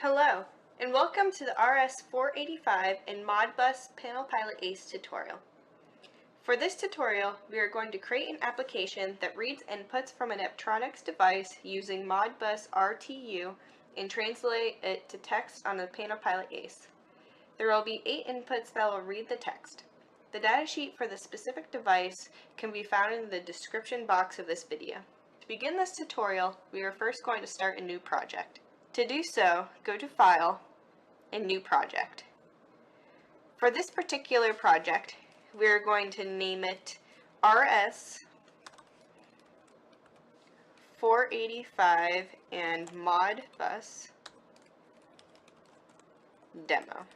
Hello, and welcome to the RS485 and MODBUS PanelPilotACE tutorial. For this tutorial, we are going to create an application that reads inputs from a Neptronics device using MODBUSRTU and translate it to text on the PanelPilotACE. There will be 8 inputs that will read the text. The datasheet for the specific device can be found in the description box of this video. To begin this tutorial, we are first going to start a new project. To do so, go to File and New Project. For this particular project, we are going to name it RS485 and MODBUS Demo.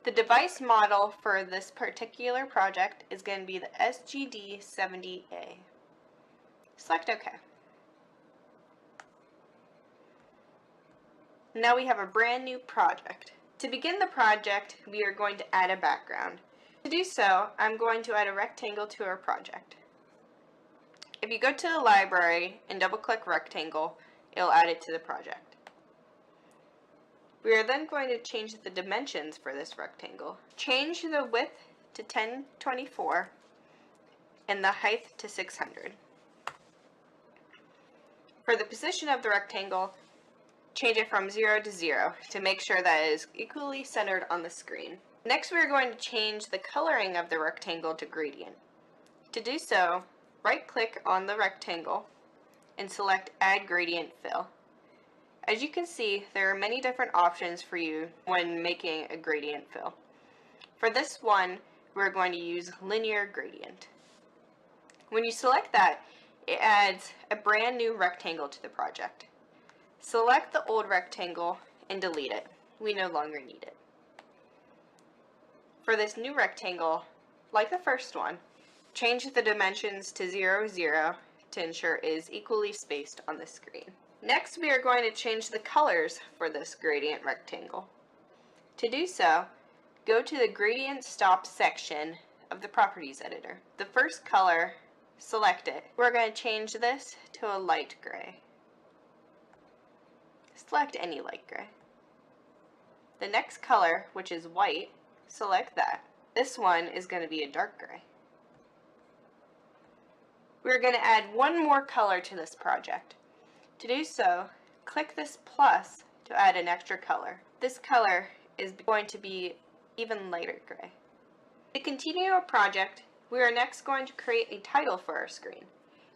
The device model for this particular project is going to be the SGD70A. Select OK. Now we have a brand new project. To begin the project, we are going to add a background. To do so, I'm going to add a rectangle to our project. If you go to the library and double-click rectangle, it'll add it to the project. We are then going to change the dimensions for this rectangle. Change the width to 1024 and the height to 600. For the position of the rectangle, change it from 0 to 0 to make sure that it is equally centered on the screen. Next, we are going to change the coloring of the rectangle to gradient. To do so, right-click on the rectangle and select Add Gradient Fill. As you can see, there are many different options for you when making a gradient fill. For this one, we're going to use Linear Gradient. When you select that, it adds a brand new rectangle to the project. Select the old rectangle and delete it. We no longer need it. For this new rectangle, like the first one, change the dimensions to 0, 0 to ensure it is equally spaced on the screen. Next, we are going to change the colors for this gradient rectangle. To do so, go to the Gradient Stop section of the Properties Editor. The first color, select it. We're going to change this to a light gray. Select any light gray. The next color, which is white, select that. This one is going to be a dark gray. We're going to add one more color to this project. To do so, click this plus to add an extra color. This color is going to be even lighter gray. To continue our project, we are next going to create a title for our screen.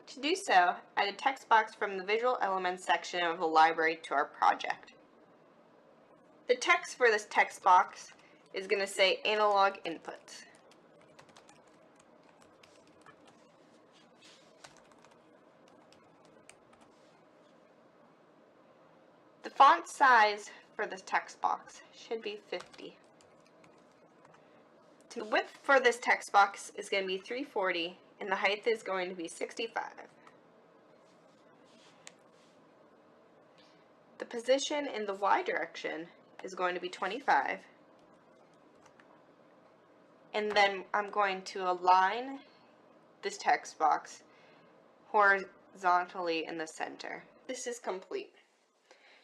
To do so, add a text box from the Visual Elements section of the library to our project. The text for this text box is going to say Analog Inputs. The font size for this text box should be 50. The width for this text box is going to be 340 and the height is going to be 65. The position in the Y direction is going to be 25. And then I'm going to align this text box horizontally in the center. This is complete.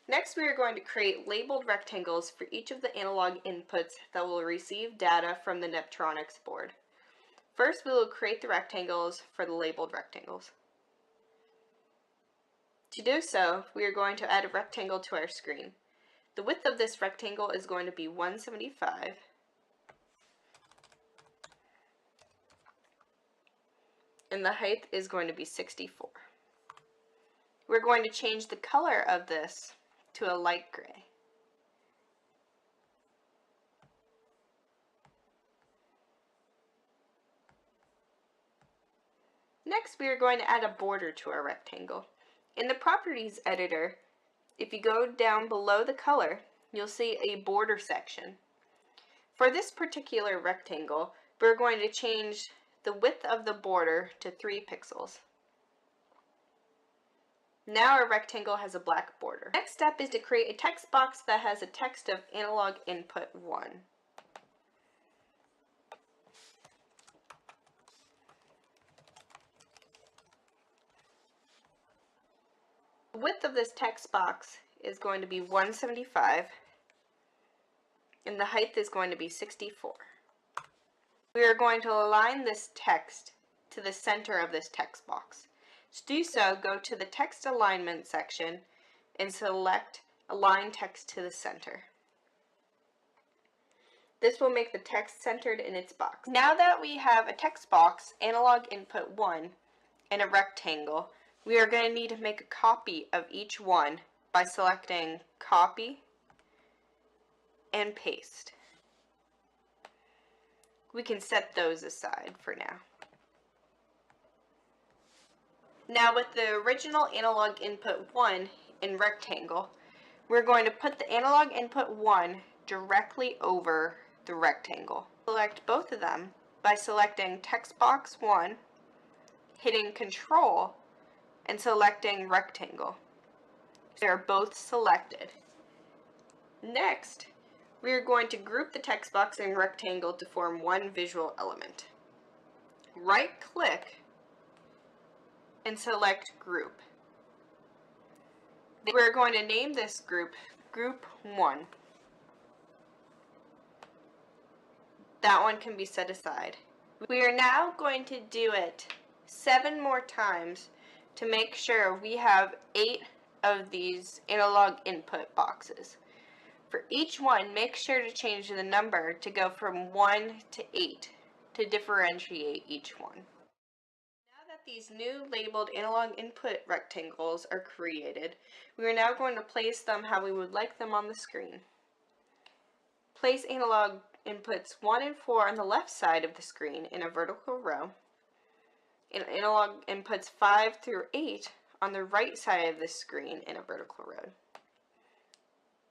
Next, we are going to create labeled rectangles for each of the analog inputs that will receive data from the Neptronics board. First, we will create the rectangles for the labeled rectangles. To do so, we are going to add a rectangle to our screen. The width of this rectangle is going to be 175. And the height is going to be 64. We're going to change the color of this to a light gray. Next, we are going to add a border to our rectangle. In the Properties Editor, if you go down below the color, you'll see a border section. For this particular rectangle, we're going to change the width of the border to 3 pixels. Now our rectangle has a black border. Next step is to create a text box that has a text of Analog Input 1. width of this text box is going to be 175, and the height is going to be 64. We are going to align this text to the center of this text box. To do so, go to the Text Alignment section and select Align Text to the Center. This will make the text centered in its box. Now that we have a text box, analog input 1, and a rectangle, we are going to need to make a copy of each one by selecting Copy and Paste. We can set those aside for now. Now with the original analog input 1 in rectangle, we're going to put the analog input 1 directly over the rectangle. Select both of them by selecting text box 1, hitting Control, and selecting rectangle. They are both selected. Next, we are going to group the text box and rectangle to form one visual element. Right-click and select Group. We're going to name this group Group 1. That one can be set aside. We are now going to do it 7 more times to make sure we have 8 of these analog input boxes. For each one, make sure to change the number to go from 1 to 8 to differentiate each one. Now that these new labeled analog input rectangles are created, we are now going to place them how we would like them on the screen. Place analog inputs 1 and 4 on the left side of the screen in a vertical row, and analog inputs 5 through 8 on the right side of the screen in a vertical row.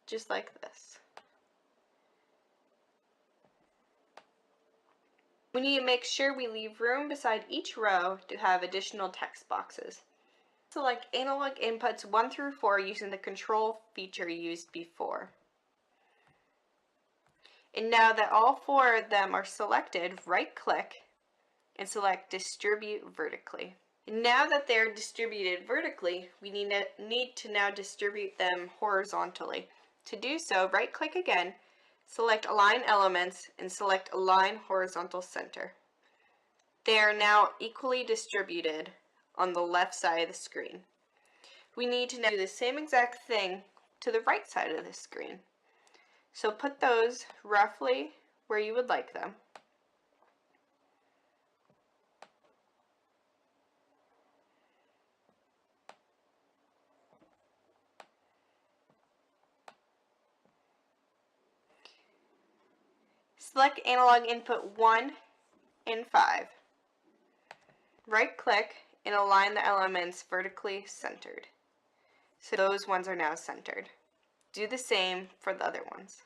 Just like this. We need to make sure we leave room beside each row to have additional text boxes. Select analog inputs 1 through 4 using the control feature used before. And now that all 4 of them are selected, right-click and select Distribute Vertically. And now that they're distributed vertically, we need to now distribute them horizontally. To do so, right-click again, select Align Elements, and select Align Horizontal Center. They are now equally distributed on the left side of the screen. We need to now do the same exact thing to the right side of the screen. So put those roughly where you would like them. Select analog input 1 and 5. Right-click and align the elements vertically centered. So those ones are now centered. Do the same for the other ones.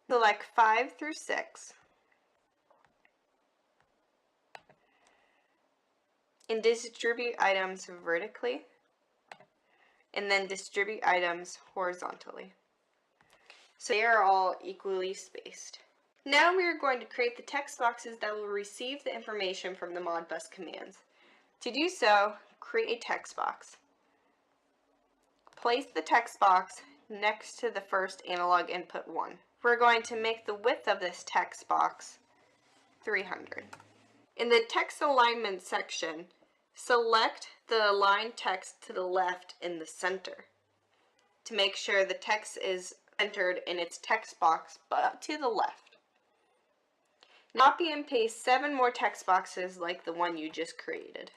Select 5 through 6 and distribute items vertically, and then distribute items horizontally. So they are all equally spaced. Now we are going to create the text boxes that will receive the information from the Modbus commands. To do so, create a text box. Place the text box next to the first analog input 1. We're going to make the width of this text box 300. In the text alignment section, select the aligned text to the left in the center to make sure the text is centered in its text box but to the left. Copy and paste 7 more text boxes like the one you just created.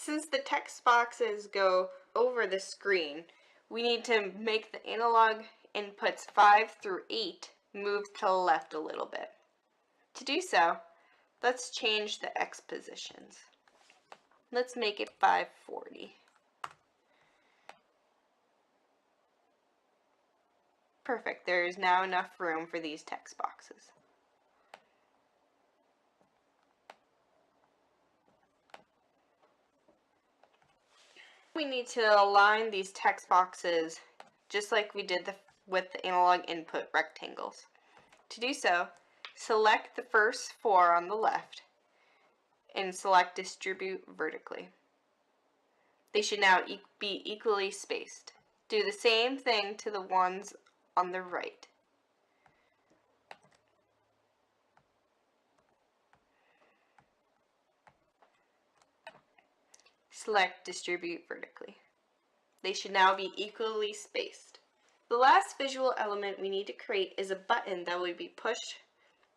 Since the text boxes go over the screen, we need to make the analog inputs 5 through 8 move to the left a little bit. To do so, Let's change the X positions. Let's make it 540. Perfect, there is now enough room for these text boxes. We need to align these text boxes just like we did with the analog input rectangles. To do so, select the first 4 on the left and select Distribute Vertically. They should now be equally spaced. Do the same thing to the ones on the right. Select Distribute Vertically. They should now be equally spaced. The last visual element we need to create is a button that will be pushed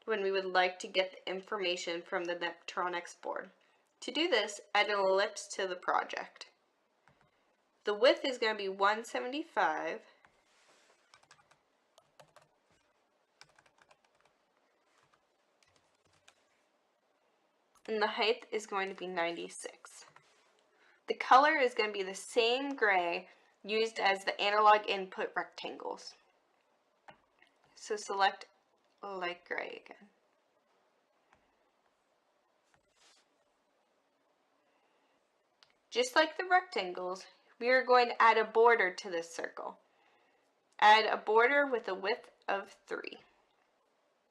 when we would like to get the information from the Neptronics board. To do this, add an ellipse to the project. The width is going to be 175. And the height is going to be 96. The color is going to be the same gray used as the analog input rectangles. So select light gray again. Just like the rectangles, we are going to add a border to this circle. Add a border with a width of 3.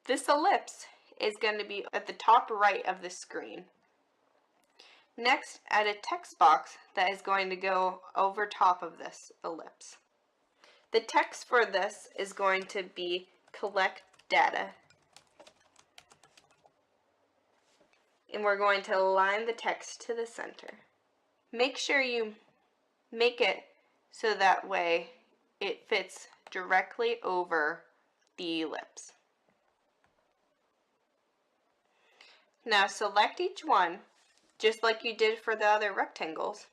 This ellipse is going to be at the top right of the screen. Next, add a text box that is going to go over top of this ellipse. The text for this is going to be collect data. And we're going to align the text to the center. Make sure you make it so that way it fits directly over the ellipse. Now select each one, just like you did for the other rectangles,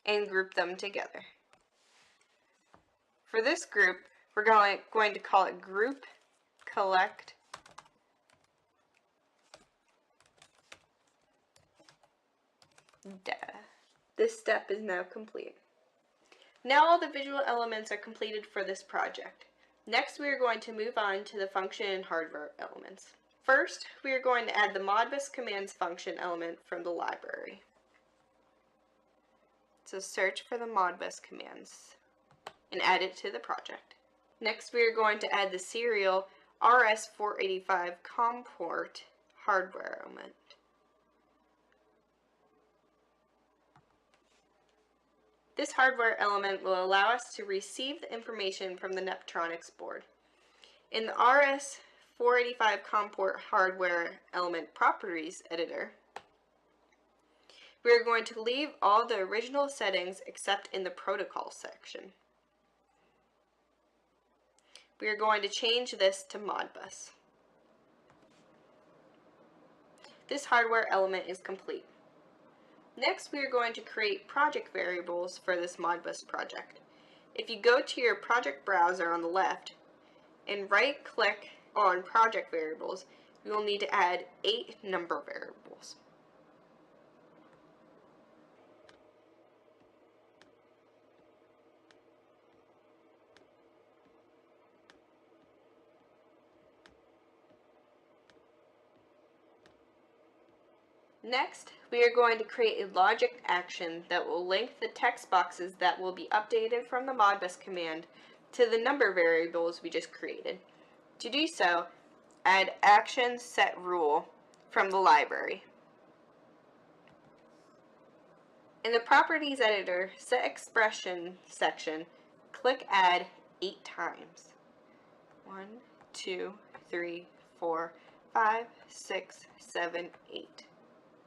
and group them together. For this group, we're going to call it Group Collect Data. This step is now complete. Now all the visual elements are completed for this project. Next, we are going to move on to the function and hardware elements. First, we are going to add the MODBUS commands function element from the library. So search for the MODBUS commands and add it to the project. Next, we are going to add the serial RS485 COM port hardware element. This hardware element will allow us to receive the information from the Neptronics board. In the RS485 COM port hardware element properties editor, we are going to leave all the original settings except in the protocol section. We are going to change this to MODBUS. This hardware element is complete. Next, we are going to create project variables for this MODBUS project. If you go to your project browser on the left and right-click on project variables, you will need to add 8 number variables. Next, we are going to create a logic action that will link the text boxes that will be updated from the MODBUS command to the number variables we just created. To do so, add action set rule from the library. In the properties editor, set expression section, click add 8 times. 1, 2, 3, 4, 5, 6, 7, 8.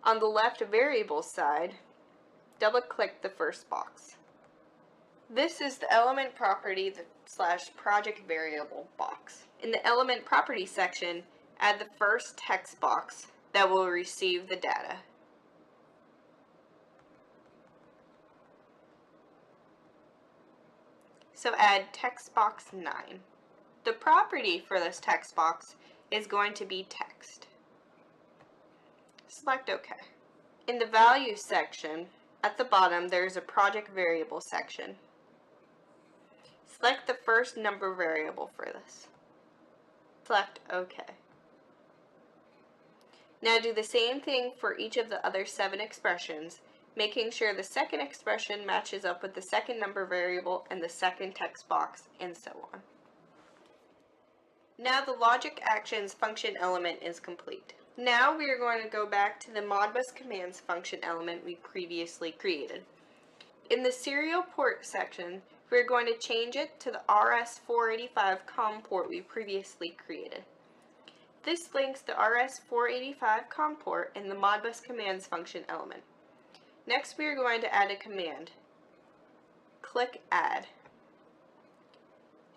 On the left variables side, double-click the first box. This is the element property / project variable box. In the element property section, add the first text box that will receive the data. So add text box 9. The property for this text box is going to be text. Select OK. In the Values section, at the bottom, there is a Project Variable section. Select the first number variable for this. Select OK. Now do the same thing for each of the other 7 expressions, making sure the second expression matches up with the second number variable and the second text box, and so on. Now the logic actions function element is complete. Now we are going to go back to the Modbus commands function element we previously created. In the serial port section, we are going to change it to the RS485 COM port we previously created. This links the RS485 COM port in the Modbus commands function element. Next, we are going to add a command. Click Add.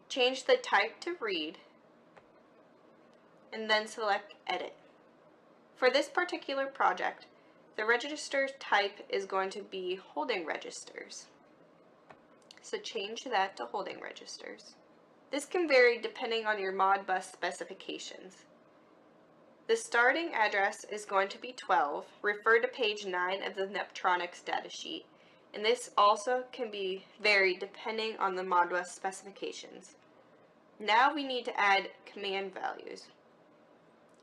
Change the type to Read, and then select Edit. For this particular project, the register type is going to be holding registers. So change that to holding registers. This can vary depending on your Modbus specifications. The starting address is going to be 12. Refer to page 9 of the Neptronics datasheet, and this also can be varied depending on the Modbus specifications. Now we need to add command values.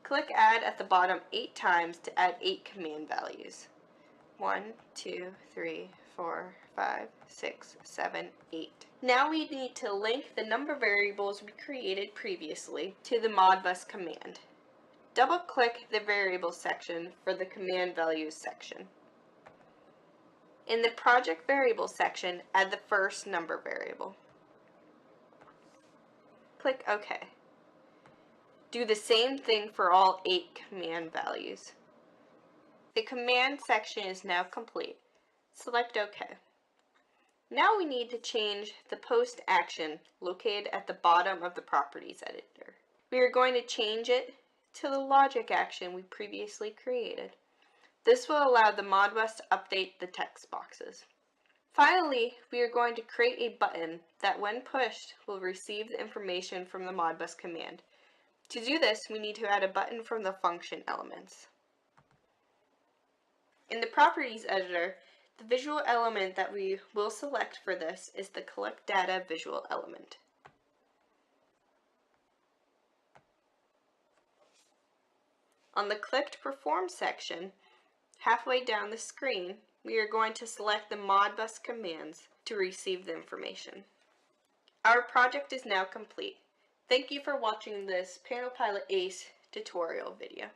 Click Add at the bottom 8 times to add 8 command values. 1, 2, 3, 4, 5, 6, 7, 8. Now we need to link the number variables we created previously to the Modbus command. Double-click the Variables section for the Command Values section. In the Project Variables section, add the first number variable. Click OK. Do the same thing for all 8 command values. The command section is now complete. Select OK. Now we need to change the post action located at the bottom of the Properties editor. We are going to change it to the logic action we previously created. This will allow the Modbus to update the text boxes. Finally, we are going to create a button that when pushed will receive the information from the Modbus command. To do this, we need to add a button from the function elements. In the Properties editor, the visual element that we will select for this is the Collect Data visual element. On the Click to Perform section, halfway down the screen, we are going to select the Modbus commands to receive the information. Our project is now complete. Thank you for watching this PanelPilotACE tutorial video.